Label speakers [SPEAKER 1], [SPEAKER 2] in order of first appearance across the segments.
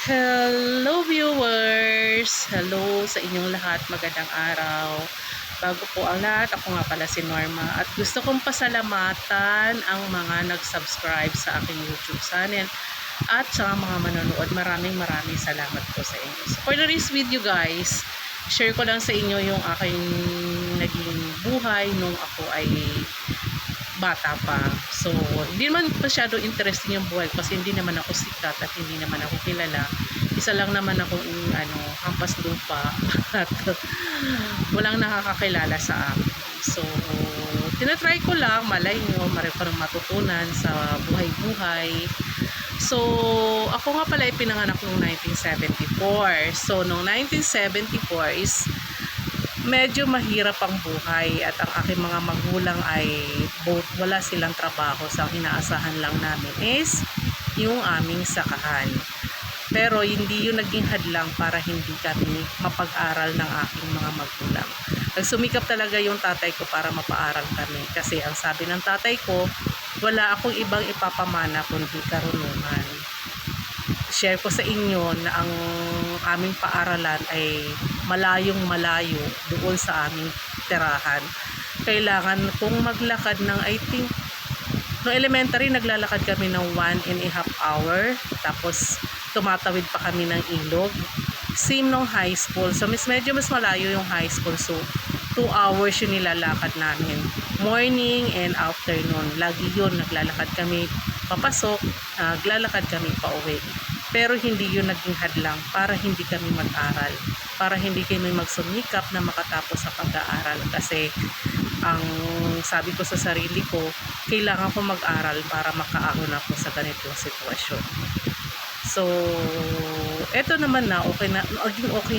[SPEAKER 1] Hello viewers! Hello sa inyong lahat, magandang araw. Bago po ang lahat, ako nga pala si Norma at gusto kong pasalamatan ang mga nag-subscribe sa aking YouTube channel at sa mga manonood. Maraming salamat po sa inyo. So for this video guys, share ko lang sa inyo yung aking naging buhay nung ako ay bata pa. So, hindi naman masyado interesting yung buhay kasi hindi naman ako sikat at hindi naman ako kilala. Isa lang naman akong hampas lupa at walang nakakakilala sa akin. So, tinatry ko lang, malay nyo, parang matutunan sa buhay-buhay. So, ako nga pala ipinanganak noong 1974. So, noong 1974 is medyo mahirap ang buhay at ang aking mga magulang ay both wala silang trabaho, sa inaasahan lang namin is yung aming sakahan. Pero hindi yun naging hadlang para hindi kami mapag-aral ng aking mga magulang. Nagsumikap talaga yung tatay ko para mapaaral kami kasi ang sabi ng tatay ko, wala akong ibang ipapamana kundi karunungan. Share ko sa inyo na ang aming paaralan ay malayong malayo doon sa aming tirahan. Kailangan kong maglakad ng no elementary naglalakad kami ng 1.5 hour, tapos tumatawid pa kami ng ilog. Same nung high school, so medyo mas malayo yung high school, so 2 hours yung nilalakad namin, morning and afternoon. Lagi yun, naglalakad kami papasok, naglalakad kami pauwi. Pero hindi yun naging hadlang para hindi kami mag-aral, para hindi kami magsumikap na makatapos sa pag-aaral. Kasi ang sabi ko sa sarili ko, kailangan ko mag-aral para makaahon ako sa ganitong sitwasyon. So, eto naman na, okay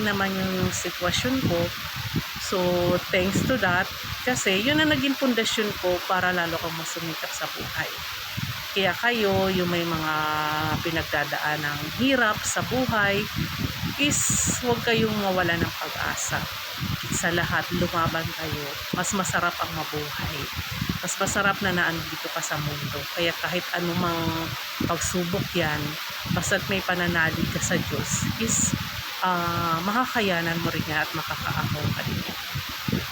[SPEAKER 1] naman yung sitwasyon ko. So, thanks to that, kasi yun ang naging pundasyon ko para lalo kang masumikap sa buhay. Kaya kayo, yung may mga pinagdadaan ng hirap sa buhay, is huwag kayong mawala ng pag-asa. Sa lahat, lumaban kayo. Mas masarap ang mabuhay. Mas masarap na naandito ka sa mundo. Kaya kahit anumang pagsubok yan, basta't may pananalig ka sa Diyos, is makakayanan mo rin yan at makakaahon ka din yan.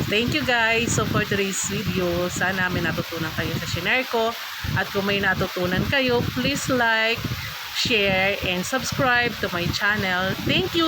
[SPEAKER 1] Thank you guys. So for today's video, sana may natutunan kayo sa shinare ko. At kung may natutunan kayo, please like, share, and subscribe to my channel. Thank you!